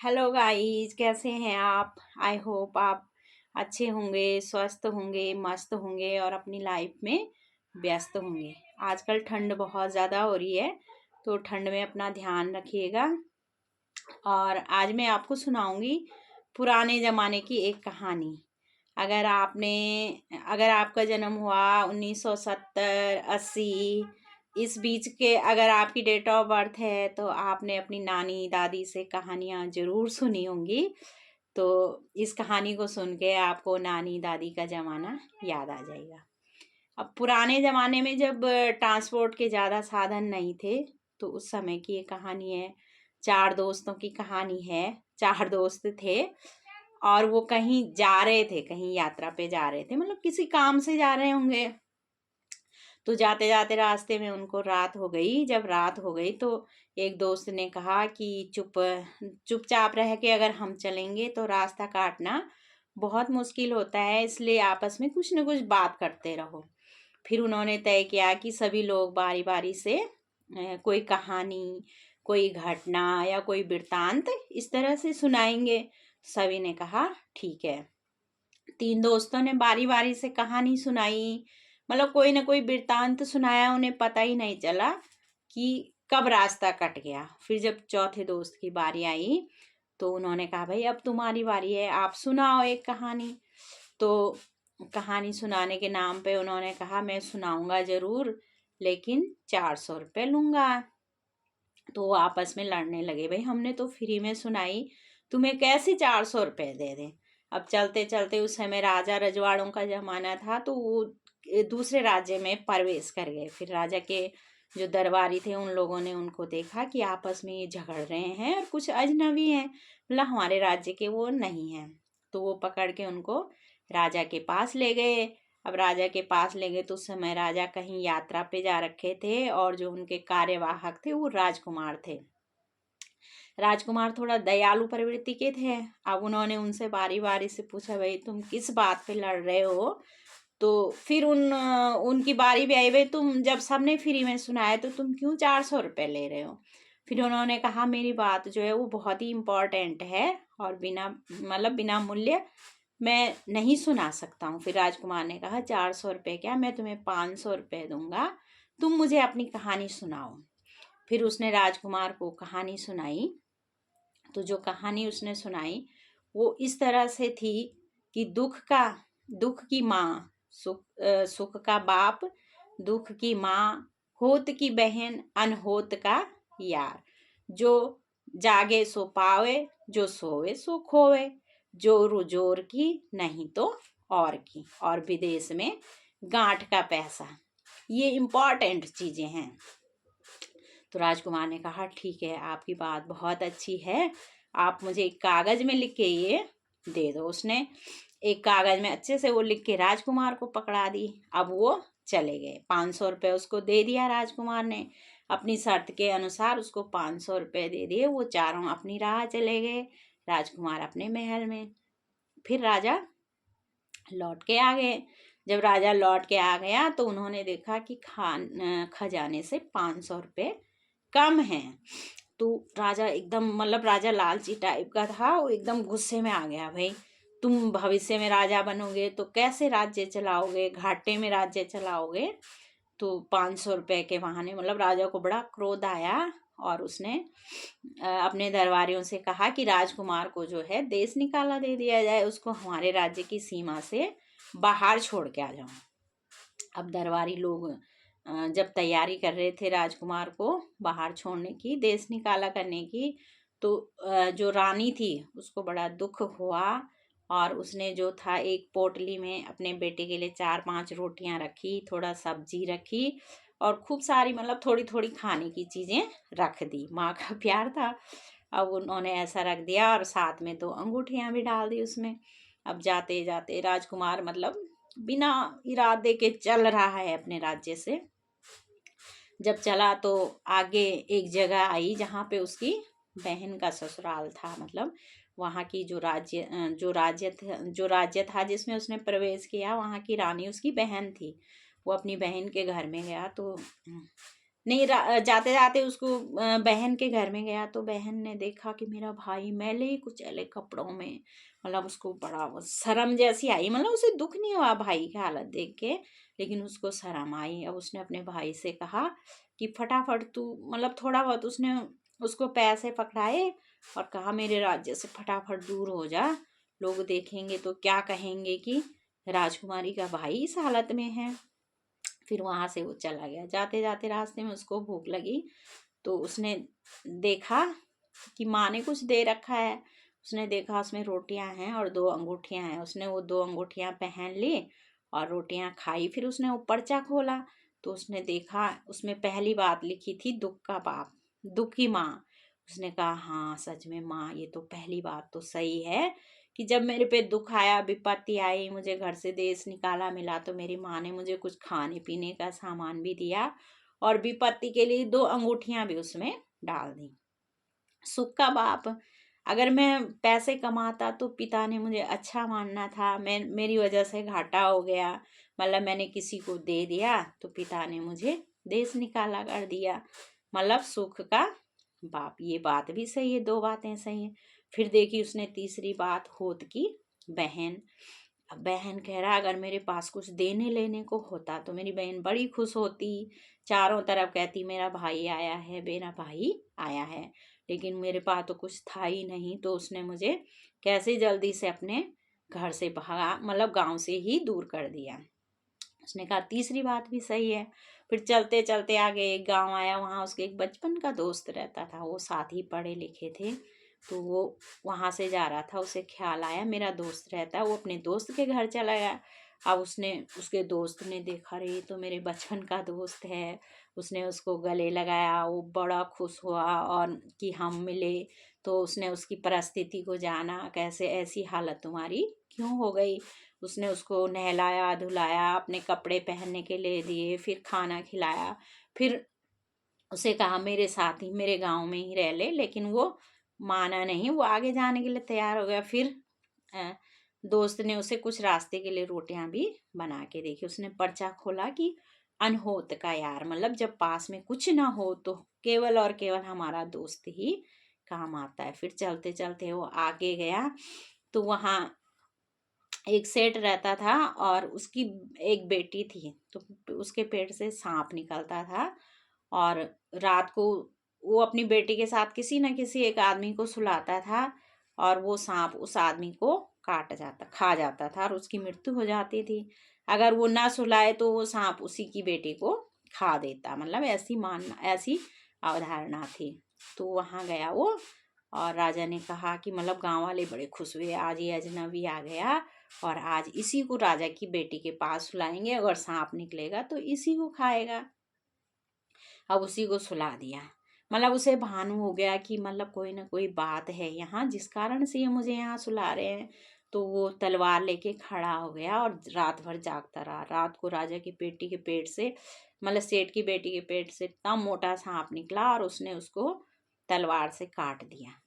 Hello guys, कैसे हैं आप। आई होप आप अच्छे होंगे, स्वस्थ होंगे, मस्त होंगे और अपनी लाइफ में व्यस्त होंगे। आजकल ठंड बहुत ज़्यादा हो रही है, तो ठंड में अपना ध्यान रखिएगा। और आज मैं आपको सुनाऊंगी पुराने ज़माने की एक कहानी। अगर आपने अगर आपका जन्म हुआ 1970 80 इस बीच के, अगर आपकी डेट ऑफ बर्थ है, तो आपने अपनी नानी दादी से कहानियाँ ज़रूर सुनी होंगी। तो इस कहानी को सुन के आपको नानी दादी का ज़माना याद आ जाएगा। अब पुराने ज़माने में जब ट्रांसपोर्ट के ज़्यादा साधन नहीं थे, तो उस समय की ये कहानी है। चार दोस्तों की कहानी है। चार दोस्त थे और वो कहीं जा रहे थे, कहीं यात्रा पे जा रहे थे, मतलब किसी काम से जा रहे होंगे। तो जाते जाते रास्ते में उनको रात हो गई। जब रात हो गई तो एक दोस्त ने कहा कि चुपचाप रह के अगर हम चलेंगे तो रास्ता काटना बहुत मुश्किल होता है, इसलिए आपस में कुछ न कुछ बात करते रहो। फिर उन्होंने तय किया कि सभी लोग बारी बारी से कोई कहानी, कोई घटना या कोई वृत्तांत इस तरह से सुनाएंगे। सभी ने कहा ठीक है। तीन दोस्तों ने बारी बारी से कहानी सुनाई, मतलब कोई ना कोई वृत्तांत सुनाया। उन्हें पता ही नहीं चला कि कब रास्ता कट गया। फिर जब चौथे दोस्त की बारी आई तो उन्होंने कहा भाई अब तुम्हारी बारी है, आप सुनाओ एक कहानी। तो कहानी सुनाने के नाम पे उन्होंने कहा मैं सुनाऊंगा जरूर, लेकिन 400 रुपये लूंगा। तो वो आपस में लड़ने लगे, भाई हमने तो फ्री में सुनाई, तुम्हें कैसे 400 रुपये दे दें। अब चलते चलते उस समय राजा रजवाड़ों का जमाना था, तो वो दूसरे राज्य में प्रवेश कर गए। फिर राजा के जो दरबारी थे उन लोगों ने उनको देखा कि आपस में ये झगड़ रहे हैं और कुछ अजनबी हैं, मतलब हमारे राज्य के वो नहीं हैं। तो वो पकड़ के उनको राजा के पास ले गए। अब राजा के पास ले गए तो उस समय राजा कहीं यात्रा पे जा रखे थे और जो उनके कार्यवाहक थे वो राजकुमार थे। राजकुमार थोड़ा दयालु प्रवृत्ति के थे। अब उन्होंने उनसे बारी बारी से पूछा भाई तुम किस बात पे लड़ रहे हो। तो फिर उनकी बारी भी आई, भाई तुम जब सबने फ्री में सुनाया तो तुम क्यों 400 रुपये ले रहे हो। फिर उन्होंने कहा मेरी बात जो है वो बहुत ही इम्पोर्टेंट है और बिना मूल्य मैं नहीं सुना सकता हूँ। फिर राजकुमार ने कहा 400 रुपये क्या, मैं तुम्हें 500 रुपये दूंगा, तुम मुझे अपनी कहानी सुनाओ। फिर उसने राजकुमार को कहानी सुनाई। तो जो कहानी उसने सुनाई वो इस तरह से थी कि दुख की माँ, सुख का बाप, दुख की माँ, होत की बहन, अनहोत का यार, जो जागे सो पावे, जो सोवे सो खोवे, जोर जोर की नहीं तो और की, और विदेश में गांठ का पैसा। ये इम्पोर्टेंट चीजें हैं। तो राजकुमार ने कहा ठीक है, आपकी बात बहुत अच्छी है, आप मुझे एक कागज में लिख के ये दे दो। उसने एक कागज में अच्छे से वो लिख के राजकुमार को पकड़ा दी। अब वो चले गए। 500 रुपये उसको दे दिया राजकुमार ने, अपनी शर्त के अनुसार उसको 500 रुपये दे दिए। वो चारों अपनी राह चले गए, राजकुमार अपने महल में। फिर राजा लौट के आ गए। जब राजा लौट के आ गया तो उन्होंने देखा कि खजाने से 500 रुपये कम हैं। तो राजा एकदम, मतलब राजा लालची टाइप का था, वो एकदम गुस्से में आ गया। भाई तुम भविष्य में राजा बनोगे तो कैसे राज्य चलाओगे, घाटे में राज्य चलाओगे। तो 500 रुपये के बहाने, मतलब राजा को बड़ा क्रोध आया और उसने अपने दरबारियों से कहा कि राजकुमार को जो है देश निकाला दे दिया जाए, उसको हमारे राज्य की सीमा से बाहर छोड़ के आ जाओ। अब दरबारी लोग जब तैयारी कर रहे थे राजकुमार को बाहर छोड़ने की, देश निकाला करने की, तो जो रानी थी उसको बड़ा दुख हुआ और उसने जो था एक पोटली में अपने बेटे के लिए 4-5 रोटियां रखी, थोड़ा सब्जी रखी और खूब सारी, मतलब थोड़ी थोड़ी खाने की चीज़ें रख दी। माँ का प्यार था। अब उन्होंने ऐसा रख दिया और साथ में 2 अंगूठियां भी डाल दी उसमें। अब जाते जाते राजकुमार, मतलब बिना इरादे के चल रहा है अपने राज्य से। जब चला तो आगे एक जगह आई जहाँ पे उसकी बहन का ससुराल था, मतलब वहाँ की जो राज्य था जिसमें उसने प्रवेश किया, वहाँ की रानी उसकी बहन थी। वो अपनी बहन के घर में गया तो नहीं, जाते जाते उसको बहन के घर में गया तो बहन ने देखा कि मेरा भाई मैले कुचैले कपड़ों में, मतलब उसको बड़ा वो शर्म जैसी आई, मतलब उसे दुख नहीं हुआ भाई की हालत देख के, लेकिन उसको शर्म आई। अब उसने अपने भाई से कहा कि फटाफट तू, मतलब थोड़ा बहुत उसने उसको पैसे पकड़ाए और कहा मेरे राज्य से फटाफट दूर हो जा, लोग देखेंगे तो क्या कहेंगे कि राजकुमारी का भाई इस हालत में है। फिर वहां से वो चला गया। जाते जाते रास्ते में उसको भूख लगी तो उसने देखा कि माँ ने कुछ दे रखा है। उसने देखा उसमें रोटियां हैं और 2 अंगूठियां हैं। उसने वो 2 अंगूठियां पहन ली और रोटियां खाई। फिर उसने वो पर्चा खोला तो उसने देखा उसमें पहली बात लिखी थी दुख का बाप, दुख की माँ। उसने कहा हाँ सच में माँ, ये तो पहली बात तो सही है कि जब मेरे पे दुख आया, विपत्ति आई, मुझे घर से देश निकाला मिला, तो मेरी माँ ने मुझे कुछ खाने पीने का सामान भी दिया और विपत्ति के लिए 2 अंगूठियां भी उसमें डाल दी। सुख का बाप, अगर मैं पैसे कमाता तो पिता ने मुझे अच्छा मानना था, मैं मेरी वजह से घाटा हो गया, मतलब मैंने किसी को दे दिया तो पिता ने मुझे देश निकाला कर दिया, मतलब सुख का बाप। ये बात भी सही है, 2 बातें सही है। फिर देखी उसने तीसरी बात, होत की बहन। अब बहन कह रहा अगर मेरे पास कुछ देने लेने को होता तो मेरी बहन बड़ी खुश होती, चारों तरफ कहती मेरा भाई आया है, मेरा भाई आया है, लेकिन मेरे पास तो कुछ था ही नहीं। तो उसने मुझे कैसे जल्दी से अपने घर से भगा, मतलब गांव से ही दूर कर दिया। उसने कहा तीसरी बात भी सही है। फिर चलते चलते आगे एक गांव आया, वहां उसके एक बचपन का दोस्त रहता था, वो साथ ही पढ़े लिखे थे। तो वो वहां से जा रहा था, उसे ख्याल आया मेरा दोस्त रहता है, वो अपने दोस्त के घर चला गया। अब उसने, उसके दोस्त ने देखा रे तो मेरे बचपन का दोस्त है, उसने उसको गले लगाया, वो बड़ा खुश हुआ और कि हम मिले। तो उसने उसकी परिस्थिति को जाना, कैसे ऐसी हालत तुम्हारी क्यों हो गई। उसने उसको नहलाया धुलाया, अपने कपड़े पहनने के लिए दिए, फिर खाना खिलाया। फिर उसे कहा मेरे साथ ही मेरे गांव में ही रह ले, लेकिन वो माना नहीं, वो आगे जाने के लिए तैयार हो गया। फिर अ, दोस्त ने उसे कुछ रास्ते के लिए रोटियां भी बना के देखी। उसने पर्चा खोला कि अनहोत का यार, मतलब जब पास में कुछ ना हो तो केवल और केवल हमारा दोस्त ही काम आता है। फिर चलते चलते वो आगे गया तो वहाँ एक सेठ रहता था और उसकी एक बेटी थी। तो उसके पेट से सांप निकलता था और रात को वो अपनी बेटी के साथ किसी न किसी एक आदमी को सुलाता था और वो सांप उस आदमी को काट जाता, खा जाता था और उसकी मृत्यु हो जाती थी। अगर वो ना सुलाए तो वो सांप उसी की बेटी को खा देता, मतलब ऐसी मानना, ऐसी अवधारणा थी। तो वहाँ गया वो और राजा ने कहा कि मतलब गांव वाले बड़े खुश हुए, आज ये अजनबी आ गया और आज इसी को राजा की बेटी के पास सुलाएंगे, अगर सांप निकलेगा तो इसी को खाएगा। अब उसी को सुला दिया, मतलब उसे भानु हो गया कि मतलब कोई ना कोई बात है यहाँ जिस कारण से ये मुझे यहाँ सुला रहे हैं। तो वो तलवार लेके खड़ा हो गया और रात भर जागता रहा। रात को राजा की बेटी के पेट से, मतलब सेठ की बेटी के पेट से इतना मोटा सांप निकला और उसने उसको तलवार से काट दिया।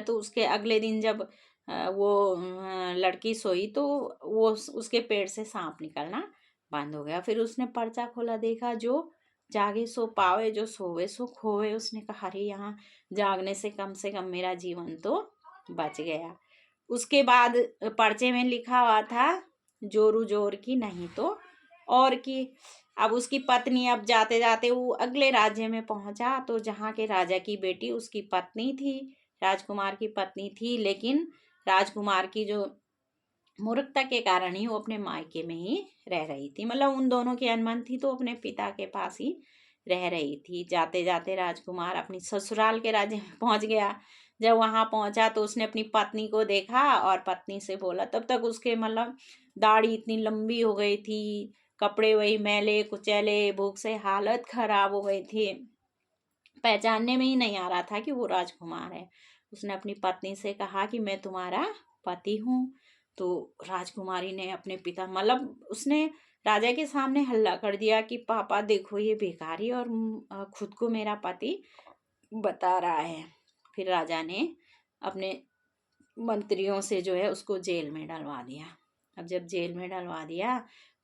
तो उसके अगले दिन जब वो लड़की सोई तो वो उसके पेट से सांप निकलना बंद हो गया। फिर उसने पर्चा खोला, देखा जो जागे सो पावे, जो सोवे सो खोवे। उसने कहा अरे यहाँ जागने से कम मेरा जीवन तो बच गया। उसके बाद पर्चे में लिखा हुआ था जोरू जोर की नहीं तो और की। अब उसकी पत्नी, अब जाते जाते वो अगले राज्य में पहुंचा तो जहाँ के राजा की बेटी उसकी पत्नी थी, राजकुमार की पत्नी थी, लेकिन राजकुमार की जो मूर्खता के कारण ही वो अपने मायके में ही रह रही थी, मतलब उन दोनों की अनबन थी तो अपने पिता के पास ही रह रही थी। जाते जाते राजकुमार अपनी ससुराल के राज्य में पहुंच गया। जब वहां पहुंचा तो उसने अपनी पत्नी को देखा और पत्नी से बोला, तब तक उसके मतलब दाढ़ी इतनी लंबी हो गई थी, कपड़े वही मैले कुचैले, भूख से हालत खराब हो गई थी, पहचानने में ही नहीं आ रहा था कि वो राजकुमार है। उसने अपनी पत्नी से कहा कि मैं तुम्हारा पति हूँ। तो राजकुमारी ने अपने पिता, मतलब उसने राजा के सामने हल्ला कर दिया कि पापा देखो ये भिखारी और खुद को मेरा पति बता रहा है। फिर राजा ने अपने मंत्रियों से जो है उसको जेल में डलवा दिया। अब जब जेल में डलवा दिया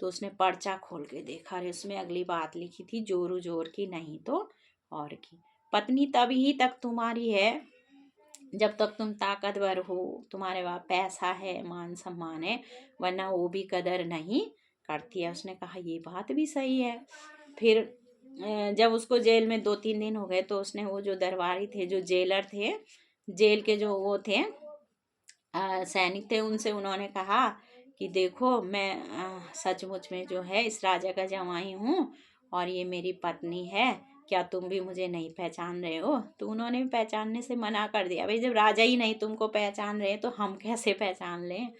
तो उसने पर्चा खोल के देखा, अरे उसमें अगली बात लिखी थी, जोरू जोर की नहीं तो और की। पत्नी तभी तक तुम्हारी है जब तक तुम ताकतवर हो, तुम्हारे पास पैसा है, मान सम्मान है, वरना वो भी कदर नहीं करती है। उसने कहा ये बात भी सही है। फिर जब उसको जेल में 2-3 दिन हो गए तो उसने वो जो दरबारी थे, जो जेलर थे, जेल के जो वो थे सैनिक थे, उनसे उन्होंने कहा कि देखो मैं सचमुच में जो है इस राजा का जवाई हूँ और ये मेरी पत्नी है, क्या तुम भी मुझे नहीं पहचान रहे हो? तो उन्होंने पहचानने से मना कर दिया, भाई जब राजा ही नहीं तुमको पहचान रहे तो हम कैसे पहचान लें।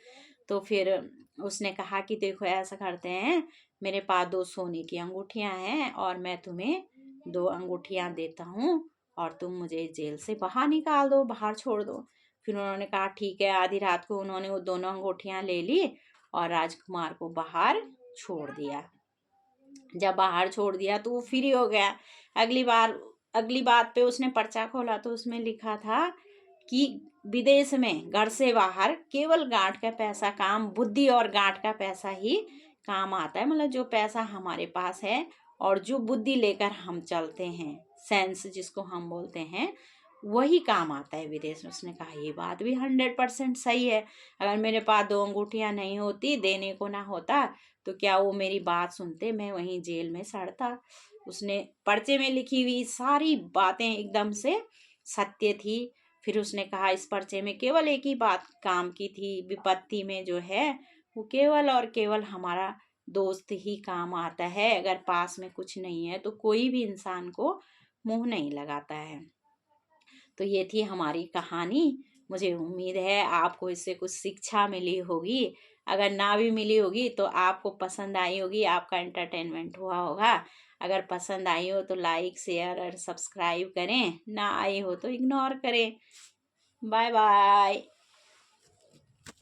तो फिर उसने कहा कि देखो ऐसा करते हैं, मेरे पास 2 सोने की अंगूठियां हैं और मैं तुम्हें 2 अंगूठियां देता हूँ और तुम मुझे जेल से बाहर निकाल दो, बाहर छोड़ दो। फिर उन्होंने कहा ठीक है। आधी रात को उन्होंने वो दोनों अंगूठियां ले ली और राजकुमार को बाहर छोड़ दिया। जब बाहर छोड़ दिया तो वो फ्री हो गया। अगली बात पे उसने पर्चा खोला तो उसमें लिखा था कि विदेश में घर से बाहर केवल गांठ का पैसा काम, बुद्धि और गांठ का पैसा ही काम आता है। मतलब जो पैसा हमारे पास है और जो बुद्धि लेकर हम चलते हैं, सेंस जिसको हम बोलते हैं, वही काम आता है विदेश में। उसने कहा ये बात भी 100% सही है। अगर मेरे पास 2 अंगूठियां नहीं होती, देने को ना होता, तो क्या वो मेरी बात सुनते, मैं वहीं जेल में सड़ता। उसने पर्चे में लिखी हुई सारी बातें एकदम से सत्य थी। फिर उसने कहा इस पर्चे में केवल एक ही बात काम की थी, विपत्ति में जो है वो केवल और केवल हमारा दोस्त ही काम आता है। अगर पास में कुछ नहीं है तो कोई भी इंसान को मुंह नहीं लगाता है। तो ये थी हमारी कहानी। मुझे उम्मीद है आपको इससे कुछ शिक्षा मिली होगी। अगर ना भी मिली होगी तो आपको पसंद आई होगी, आपका एंटरटेनमेंट हुआ होगा। अगर पसंद आई हो तो लाइक, शेयर और सब्सक्राइब करें, ना आई हो तो इग्नोर करें। Bye bye.